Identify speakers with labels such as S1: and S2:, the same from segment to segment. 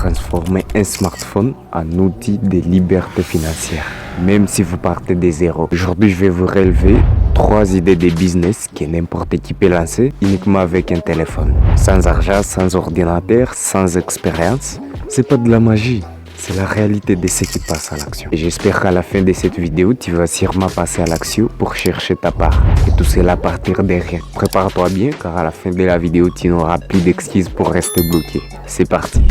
S1: transformer un smartphone en outil de liberté financière, même si vous partez de zéro. Aujourd'hui, je vais vous relever 3 idées de business que n'importe qui peut lancer uniquement avec un téléphone. Sans argent, sans ordinateur, sans expérience. C'est pas de la magie. C'est la réalité de ce qui passe à l'action. Et j'espère qu'à la fin de cette vidéo, tu vas sûrement passer à l'action pour chercher ta part. Et tout cela à partir de rien. Prépare-toi bien car à la fin de la vidéo, tu n'auras plus d'excuses pour rester bloqué. C'est parti.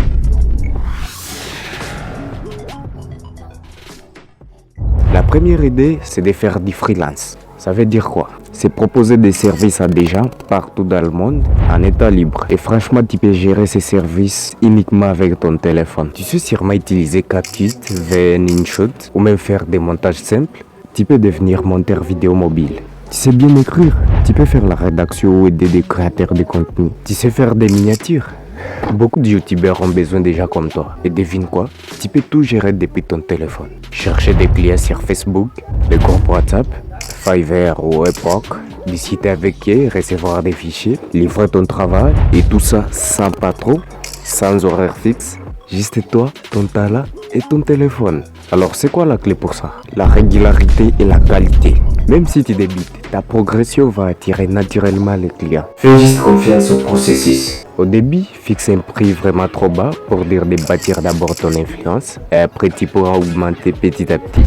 S1: La première idée, c'est de faire du freelance. Ça veut dire quoi? C'est proposer des services à des gens partout dans le monde en état libre. Et franchement, tu peux gérer ces services uniquement avec ton téléphone. Tu sais sûrement utiliser CapCut, VN InShot ou même faire des montages simples. Tu peux devenir monteur vidéo mobile. Tu sais bien écrire. Tu peux faire la rédaction ou aider des créateurs de contenu. Tu sais faire des miniatures. Beaucoup de youtubeurs ont besoin des gens comme toi. Et devine quoi? Tu peux tout gérer depuis ton téléphone. Chercher des clients sur Facebook, les groupes WhatsApp, Fiverr ou Upwork, discuter avec eux, recevoir des fichiers, livrer ton travail et tout ça sans patron, sans horaire fixe. Juste toi, ton talent et ton téléphone. Alors c'est quoi la clé pour ça? La régularité et la qualité. Même si tu débutes, ta progression va attirer naturellement les clients. Fais juste confiance au processus. Au début, fixe un prix vraiment trop bas pour dire de bâtir d'abord ton influence et après tu pourras augmenter petit à petit.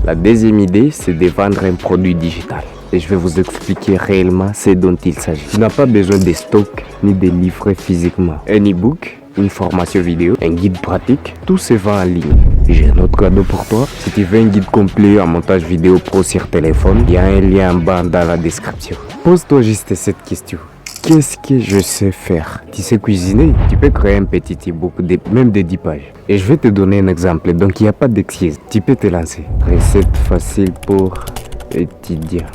S1: La deuxième idée, c'est de vendre un produit digital. Et je vais vous expliquer réellement ce dont il s'agit. Tu n'as pas besoin de stock ni de livrer physiquement. Un e-book, une formation vidéo, un guide pratique, tout se vend en ligne. J'ai un autre cadeau pour toi. Si tu veux un guide complet en montage vidéo pro sur téléphone, il y a un lien en bas dans la description. Pose-toi juste cette question. Qu'est-ce que je sais faire? Tu sais cuisiner? Tu peux créer un petit e-book, même de 10 pages. Et je vais te donner un exemple, donc il n'y a pas d'excuse. Tu peux te lancer. Recette facile pour étudiants.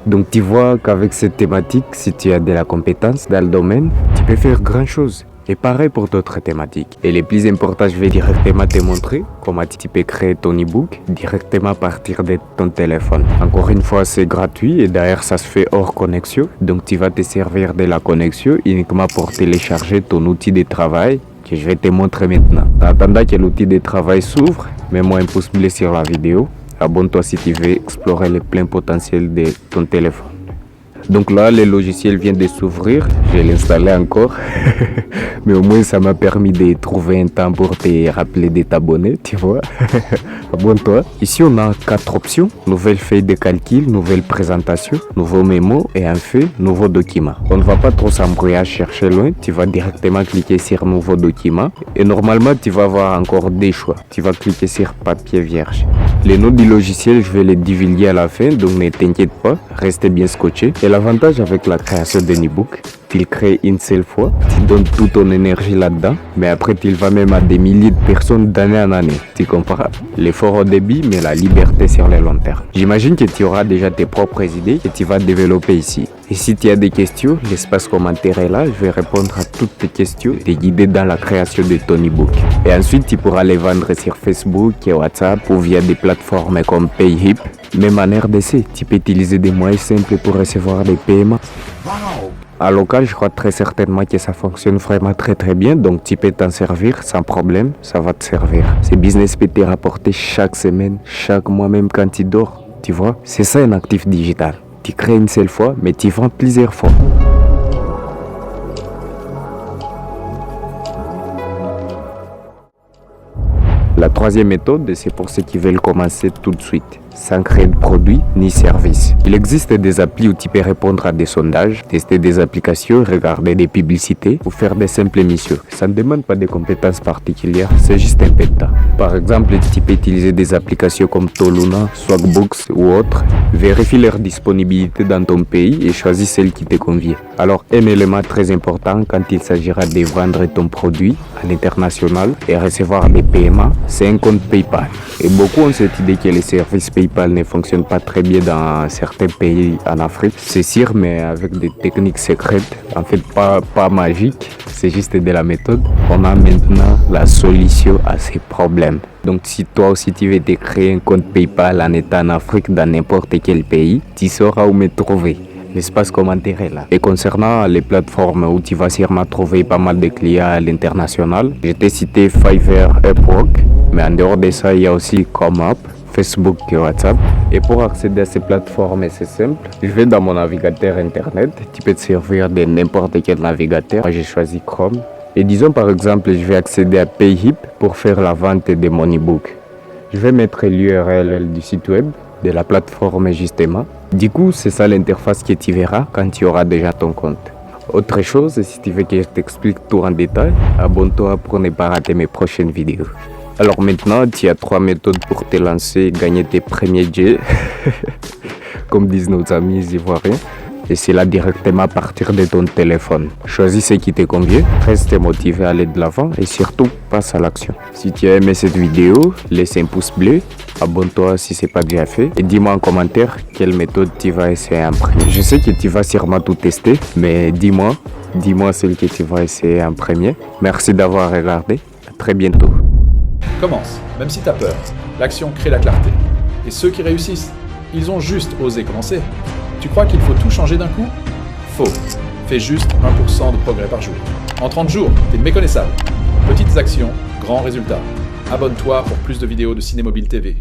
S1: Donc tu vois qu'avec cette thématique, si tu as de la compétence dans le domaine, tu peux faire grand chose. Et pareil pour d'autres thématiques. Et les plus importants, je vais directement te montrer comment tu peux créer ton e-book directement à partir de ton téléphone. Encore une fois, c'est gratuit et d'ailleurs ça se fait hors connexion. Donc tu vas te servir de la connexion uniquement pour télécharger ton outil de travail que je vais te montrer maintenant. En attendant que l'outil de travail s'ouvre, mets-moi un pouce bleu sur la vidéo. Abonne-toi si tu veux explorer le plein potentiel de ton téléphone. Donc là, le logiciel vient de s'ouvrir. Je l'ai installé encore. Mais au moins, ça m'a permis de trouver un temps pour te rappeler de t'abonner, tu vois. Abonne-toi. Ici, on a 4 options. Nouvelle feuille de calcul, nouvelle présentation, nouveau mémo et enfin, nouveau document. On ne va pas trop s'embrouiller à chercher loin. Tu vas directement cliquer sur nouveau document. Et normalement, tu vas avoir encore des choix. Tu vas cliquer sur papier vierge. Les noms du logiciel, je vais les divulguer à la fin. Donc ne t'inquiète pas. Reste bien scotché. Et l'avantage avec la création d'un e-book, tu le crées une seule fois, tu donnes toute ton énergie là-dedans, mais après tu vas même à des milliers de personnes d'année en année. Tu comprends? L'effort au début, mais la liberté sur le long terme. J'imagine que tu auras déjà tes propres idées que tu vas développer ici. Et si tu as des questions, l'espace commentaire est là, je vais répondre à toutes tes questions, te guider dans la création de ton e-book. Et ensuite, tu pourras les vendre sur Facebook et WhatsApp ou via des plateformes comme Payhip. Même en RDC, tu peux utiliser des moyens simples pour recevoir des paiements. À local, je crois très certainement que ça fonctionne vraiment très bien, donc tu peux t'en servir sans problème, ça va te servir. Ce business peut te rapporter chaque semaine, chaque mois, même quand tu dors, tu vois. C'est ça un actif digital. Tu crées une seule fois, mais tu vends plusieurs fois. La troisième méthode, c'est pour ceux qui veulent commencer tout de suite, sans créer de produit ni service. Il existe des applis où tu peux répondre à des sondages, tester des applications, regarder des publicités ou faire des simples missions. Ça ne demande pas de compétences particulières, c'est juste un peu de temps. Par exemple, tu peux utiliser des applications comme Toluna, Swagbox ou autres. Vérifie leur disponibilité dans ton pays et choisis celle qui te convient. Alors, un élément très important quand il s'agira de vendre ton produit à l'international et recevoir des paiements, c'est un compte PayPal. Et beaucoup ont cette idée que les services PayPal ne fonctionnent pas très bien dans certains pays en Afrique. C'est sûr, mais avec des techniques secrètes, en fait pas magiques, c'est juste de la méthode. On a maintenant la solution à ces problèmes. Donc si toi aussi tu veux te créer un compte PayPal en étant en Afrique dans n'importe quel pays, tu sauras où me trouver. l'espace commentaire est là. Et concernant les plateformes où tu vas sûrement trouver pas mal de clients à l'international, j'ai cité Fiverr, Upwork, mais en dehors de ça, il y a aussi ComUp, Facebook et WhatsApp. Et pour accéder à ces plateformes, c'est simple. Je vais dans mon navigateur internet. Tu peux te servir de n'importe quel navigateur. Moi, j'ai choisi Chrome. Et disons par exemple, je vais accéder à Payhip pour faire la vente de mon e-book. Je vais mettre l'URL du site web de la plateforme justement. Du coup, c'est ça l'interface que tu verras quand tu auras déjà ton compte. Autre chose, si tu veux que je t'explique tout en détail, abonne-toi pour ne pas rater mes prochaines vidéos. Alors maintenant, tu as 3 méthodes pour te lancer et gagner tes premiers jets, comme disent nos amis ivoiriens. Et c'est là directement à partir de ton téléphone. Choisis ce qui te convient, reste motivé à aller de l'avant et surtout passe à l'action. Si tu as aimé cette vidéo, laisse un pouce bleu, abonne-toi si ce n'est pas déjà fait et dis-moi en commentaire quelle méthode tu vas essayer en premier. Je sais que tu vas sûrement tout tester, mais dis-moi celle que tu vas essayer en premier. Merci d'avoir regardé, à très bientôt.
S2: Commence, même si tu as peur. L'action crée la clarté. Et ceux qui réussissent, ils ont juste osé commencer. Tu crois qu'il faut tout changer d'un coup? Faux. Fais juste 1% de progrès par jour. En 30 jours, t'es méconnaissable. Petites actions, grands résultats. Abonne-toi pour plus de vidéos de Cinémobile TV.